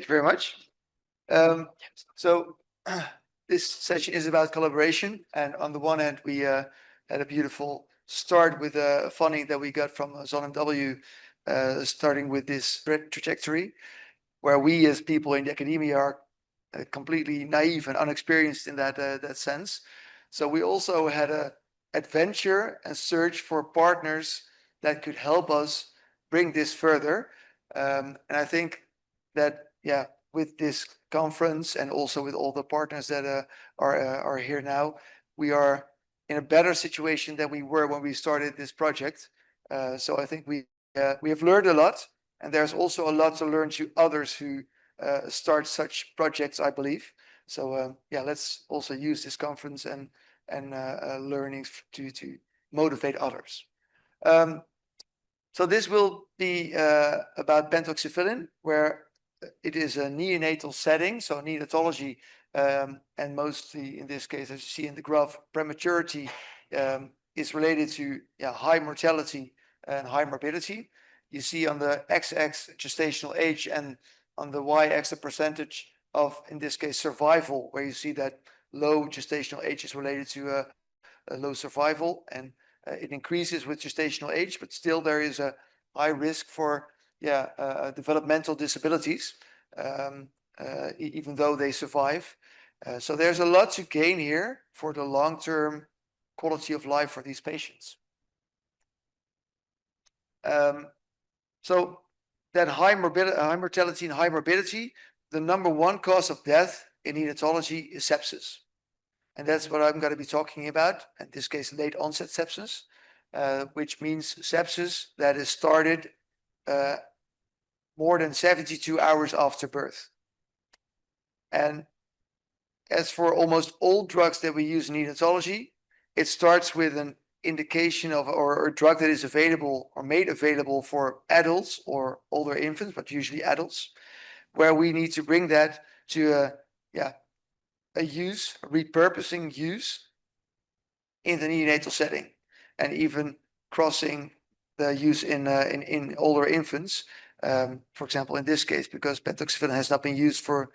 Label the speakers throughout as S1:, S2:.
S1: Thank you very much. So this session is about collaboration, and on the one hand, we had a beautiful start with funding that we got from ZonMW, starting with this trajectory, where we as people in the academia are completely naive and unexperienced in that sense. So we also had a adventure and search for partners that could help us bring this further. And I think that, yeah, with this conference and also with all the partners that are here now, we are in a better situation than we were when we started this project. So I think we have learned a lot, and there's also a lot to learn to others who start such projects, I believe. So yeah, let's also use this conference and learnings to motivate others. So this will be about pentoxifylline, where it is a neonatal setting, so neonatology, and mostly in this case, as you see in the graph, prematurity is related to high mortality and high morbidity. You see on the x-axis gestational age, and on the y-axis the percentage of, in this case, survival, where you see that low gestational age is related to a low survival, and it increases with gestational age, but still there is a high risk for developmental disabilities, even though they survive. So there's a lot to gain here for the long-term quality of life for these patients. So that high mortality and high morbidity, the number one cause of death in neonatology is sepsis. And that's what I'm going to be talking about, in this case, late onset sepsis, which means sepsis that is started more than 72 hours after birth. And as for almost all drugs that we use in neonatology, it starts with an indication of or a drug that is available or made available for adults or older infants, but usually adults, where we need to bring that to a repurposing use in the neonatal setting, and even crossing the use in older infants. For example, in this case, because pentoxifylline has not been used for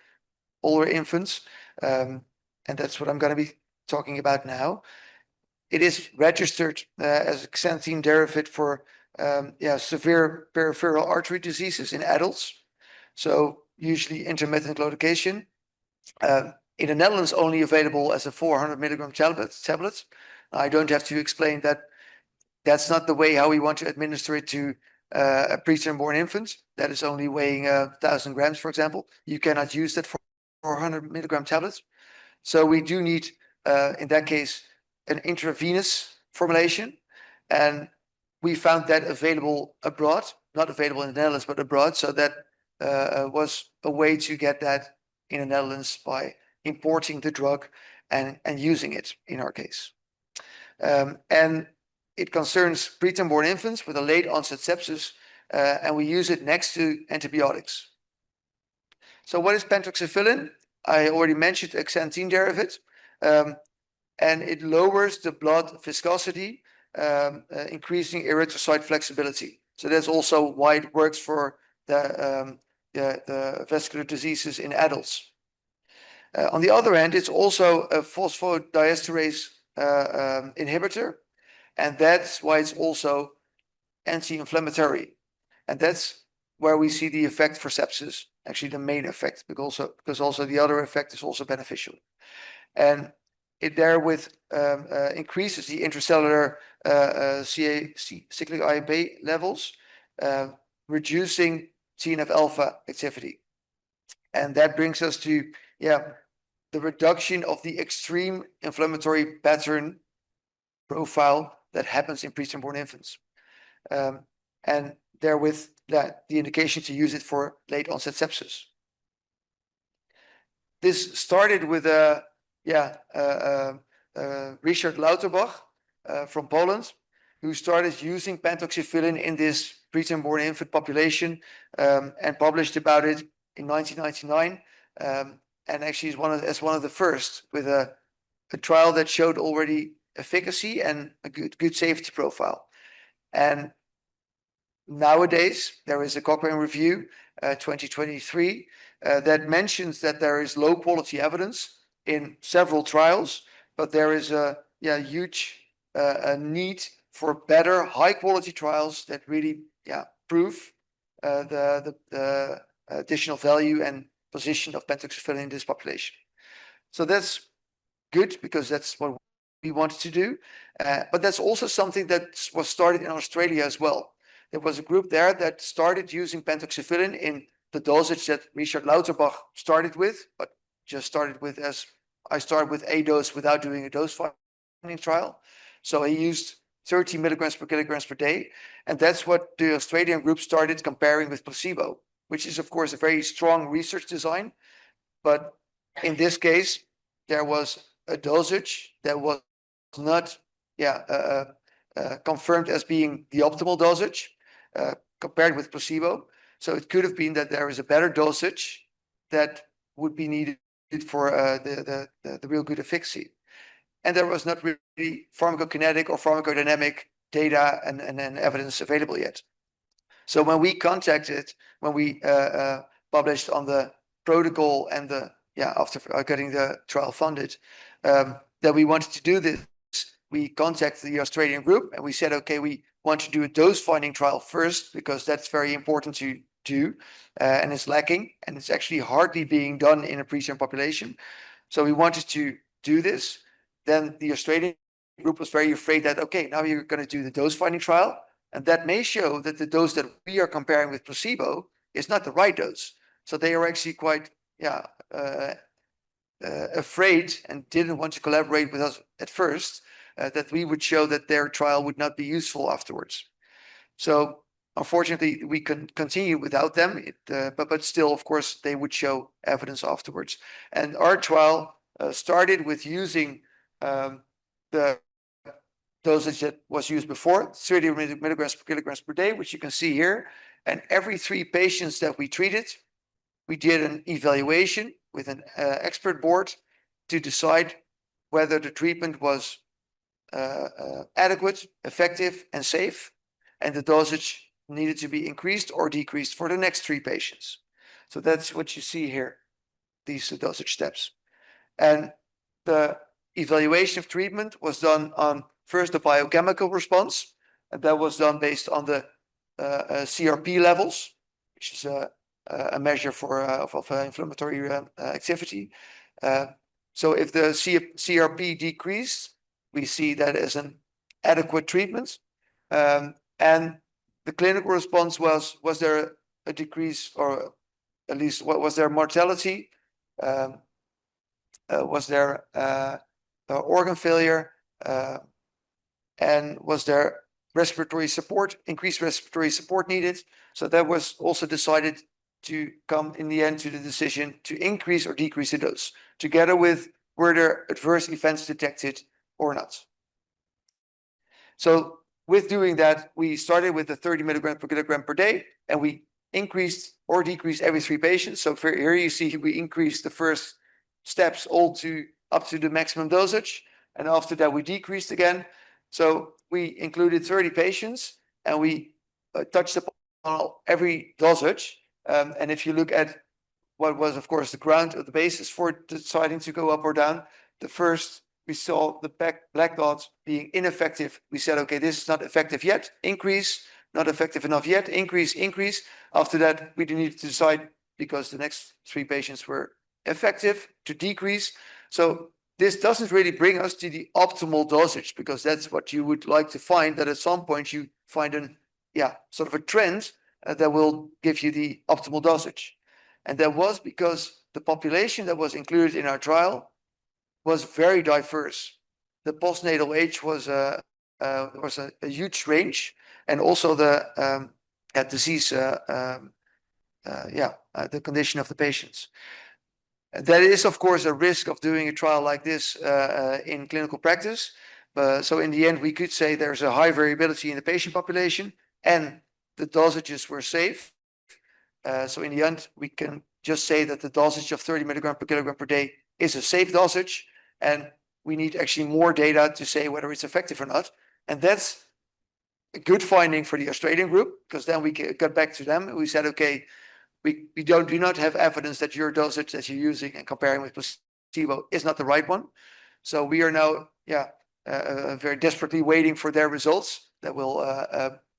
S1: older infants, and that's what I'm going to be talking about now. It is registered as a xanthine derivative for severe peripheral artery diseases in adults, so usually intermittent claudication. In the Netherlands, only available as a 400 milligram tablet. I don't have to explain that that's not the way how we want to administer it to a preterm born infant that is only weighing 1,000 grams, for example. You cannot use that for 400 milligram tablets. So we do need, in that case, an intravenous formulation. And we found that available abroad, not available in the Netherlands, but abroad. So that was a way to get that in the Netherlands by importing the drug and using it in our case. And it concerns preterm born infants with a late onset sepsis, and we use it next to antibiotics. So what is pentoxifylline? I already mentioned a xanthine derivative, and it lowers the blood viscosity, increasing erythrocyte flexibility. So that's also why it works for the vascular diseases in adults. On the other hand, it's also a phosphodiesterase inhibitor, and that's why it's also anti-inflammatory. And that's where we see the effect for sepsis, actually the main effect, because also the other effect is also beneficial. And it therewith increases the intracellular cyclic AMP levels, reducing TNF-alpha activity. And that brings us to the reduction of the extreme inflammatory pattern profile that happens in preterm born infants. And therewith the indication to use it for late onset sepsis. This started with Richard Lauterbach from Poland, who started using pentoxifylline in this preterm born infant population, and published about it in 1999. And actually is one of the first with a trial that showed already efficacy and a good safety profile. And nowadays there is a Cochrane review 2023 that mentions that there is low quality evidence in several trials, but there is a huge a need for better high quality trials that really prove the additional value and position of pentoxifylline in this population. So that's good because that's what we wanted to do. But that's also something that was started in Australia as well. There was a group there that started using pentoxifylline in the dosage that Richard Lauterbach started with, but just started with as I started with a dose without doing a dose finding trial. So he used 30 milligrams per kilograms per day. And that's what the Australian group started comparing with placebo, which is, of course, a very strong research design. But in this case, there was a dosage that was not confirmed as being the optimal dosage compared with placebo. So it could have been that there is a better dosage that would be needed for the real good efficacy. And there was not really pharmacokinetic or pharmacodynamic data and evidence available yet. So when we published on the protocol and after getting the trial funded, that we wanted to do this, we contacted the Australian group and we said, okay, we want to do a dose finding trial first because that's very important to do, and it's lacking, and it's actually hardly being done in a preterm population. So we wanted to do this. Then the Australian group was very afraid that, okay, now you're going to do the dose finding trial, and that may show that the dose that we are comparing with placebo is not the right dose. So they are actually quite afraid and didn't want to collaborate with us at first, that we would show that their trial would not be useful afterwards. So unfortunately, we can continue without them, but still, of course, they would show evidence afterwards. And our trial started with using the dosage that was used before, 30 milligrams per kilograms per day, which you can see here. And every 3 patients that we treated, we did an evaluation with an expert board to decide whether the treatment was adequate, effective, and safe, and the dosage needed to be increased or decreased for the next 3 patients. So that's what you see here, these dosage steps. And the evaluation of treatment was done on first the biochemical response, and that was done based on the CRP levels, which is a measure of inflammatory activity. So if the CRP decreased, we see that as an adequate treatment. And the clinical response was there a decrease, or at least what was there mortality? Was there organ failure? And was there respiratory support, increased respiratory support needed? So that was also decided to come in the end to the decision to increase or decrease the dose, together with were there adverse events detected or not. So with doing that, we started with the 30 milligrams per kilogram per day, and we increased or decreased every 3 patients. So for here you see we increased the first steps all up to the maximum dosage, and after that we decreased again. So we included 30 patients, and we touched upon every dosage. And if you look at what was, of course, the ground or the basis for deciding to go up or down, the first we saw the black dots being ineffective. We said, okay, this is not effective yet, increase, not effective enough yet, increase, increase. After that, we needed to decide, because the next 3 patients were effective, to decrease. So this doesn't really bring us to the optimal dosage, because that's what you would like to find, that at some point you find sort of a trend that will give you the optimal dosage. And that was because the population that was included in our trial was very diverse. The postnatal age was a huge range, and also the disease, the condition of the patients. That is, of course, a risk of doing a trial like this in clinical practice. So in the end, we could say there's a high variability in the patient population, and the dosages were safe. So in the end, we can just say that the dosage of 30 milligrams per kilogram per day is a safe dosage, and we need actually more data to say whether it's effective or not. And that's a good finding for the Australian group, because then we got back to them and we said, okay, we do not have evidence that your dosage that you're using and comparing with placebo is not the right one. So we are now, very desperately waiting for their results that will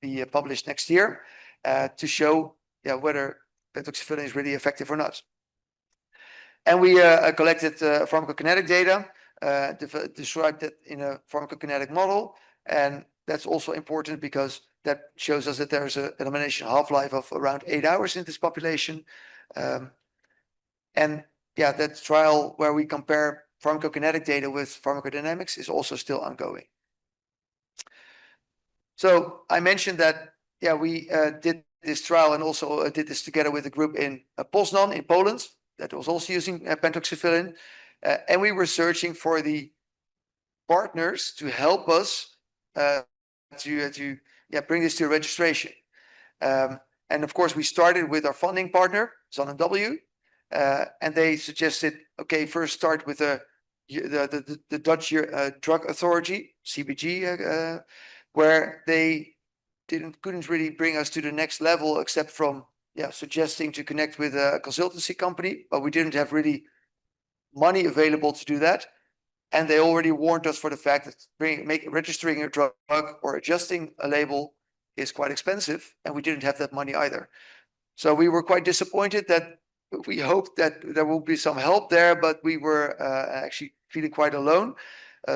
S1: be published next year to show, whether pentoxifylline is really effective or not. And we collected pharmacokinetic data, described it in a pharmacokinetic model, and that's also important because that shows us that there's an elimination half-life of around 8 hours in this population. And that trial where we compare pharmacokinetic data with pharmacodynamics is also still ongoing. So I mentioned that, we did this trial and also did this together with a group in Poznan in Poland that was also using pentoxifylline. And we were searching for the partners to help us to bring this to registration. And of course, we started with our funding partner, ZonMW, and they suggested, okay, first start with the Dutch Drug Authority, CBG, where they couldn't really bring us to the next level except from suggesting to connect with a consultancy company, but we didn't have really money available to do that. And they already warned us for the fact that registering a drug or adjusting a label is quite expensive, and we didn't have that money either. So we were quite disappointed that we hoped that there will be some help there, but we were actually feeling quite alone.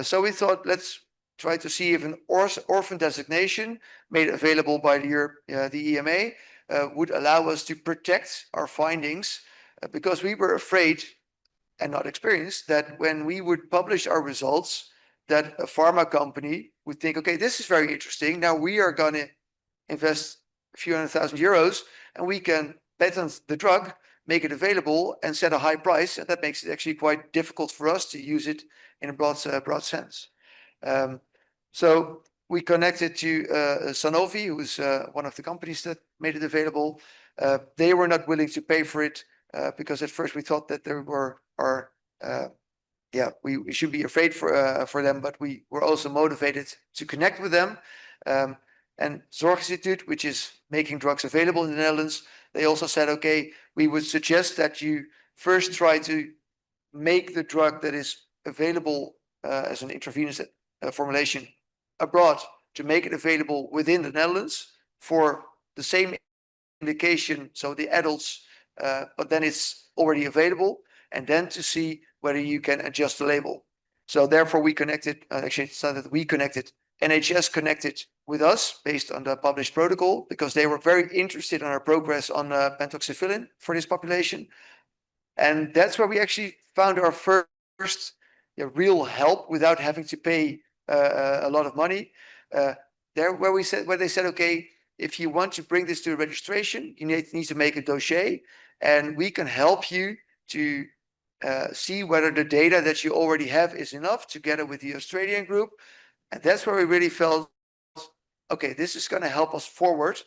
S1: So we thought, let's try to see if an orphan designation made available by the EMA would allow us to protect our findings, because we were afraid and not experienced that when we would publish our results, that a pharma company would think, okay, this is very interesting. Now we are going to invest a few €100,000 and we can patent the drug, make it available and set a high price. And that makes it actually quite difficult for us to use it in a broad sense. So we connected to Sanofi, who is one of the companies that made it available. They were not willing to pay for it because at first we thought that there were we should be afraid for them, but we were also motivated to connect with them. And Zorginstituut, which is making drugs available in the Netherlands, they also said, okay, we would suggest that you first try to make the drug that is available as an intravenous formulation abroad, to make it available within the Netherlands for the same indication, so the adults, but then it's already available, and then to see whether you can adjust the label. So therefore we connected, actually it's not that we connected, NHS connected with us based on the published protocol, because they were very interested in our progress on pentoxifylline for this population. And that's where we actually found our first real help without having to pay a lot of money. Where they said, okay, if you want to bring this to registration, you need to make a dossier, and we can help you to see whether the data that you already have is enough, together with the Australian group. And that's where we really felt, okay, this is going to help us forward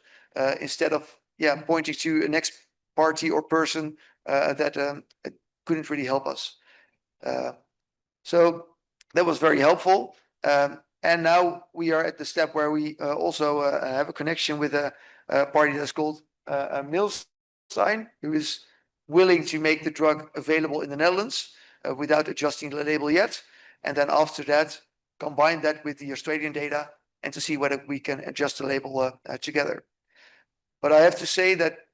S1: instead of pointing to a next party or person that couldn't really help us. So that was very helpful. And now we are at the step where we also have a connection with a party that's called Milstein, who is willing to make the drug available in the Netherlands without adjusting the label yet. And then after that, combine that with the Australian data and to see whether we can adjust the label together. But I have to say that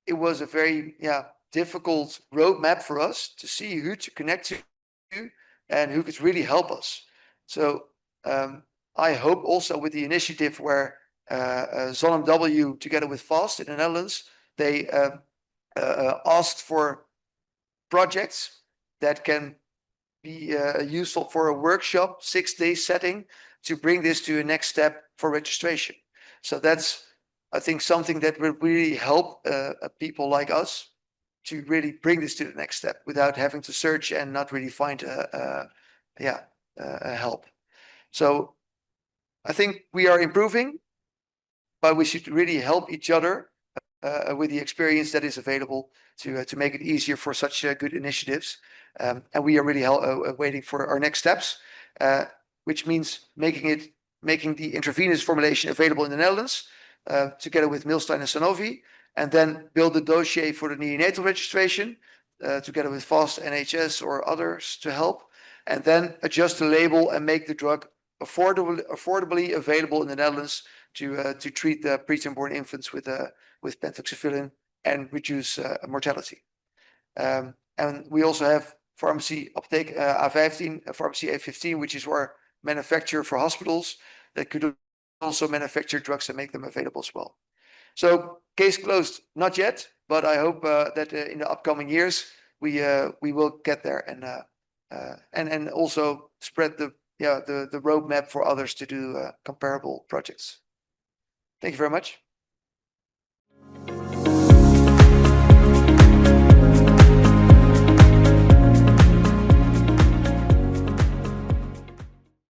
S1: it was a very difficult roadmap for us to see who to connect to and who could really help us. So I hope also with the initiative where ZonMW together with FAST in the Netherlands, they asked for projects that can be useful for a workshop, 6-day setting, to bring this to a next step for registration. So that's, I think, something that will really help people like us to really bring this to the next step without having to search and not really find help. So I think we are improving, but we should really help each other with the experience that is available to make it easier for such good initiatives. And we are really waiting for our next steps, which means making the intravenous formulation available in the Netherlands, together with Milstein and Sanofi, and then build a dossier for the neonatal registration together with FAST, NHS, or others to help, and then adjust the label and make the drug affordably available in the Netherlands to treat the preterm-born infants with pentoxifylline and reduce mortality. And we also have pharmacy uptake A15, pharmacy A15, which is our manufacturer for hospitals that could also manufacture drugs and make them available as well. So case closed, not yet, but I hope that in the upcoming years we will get there and also spread the roadmap for others to do comparable projects. Thank you very much.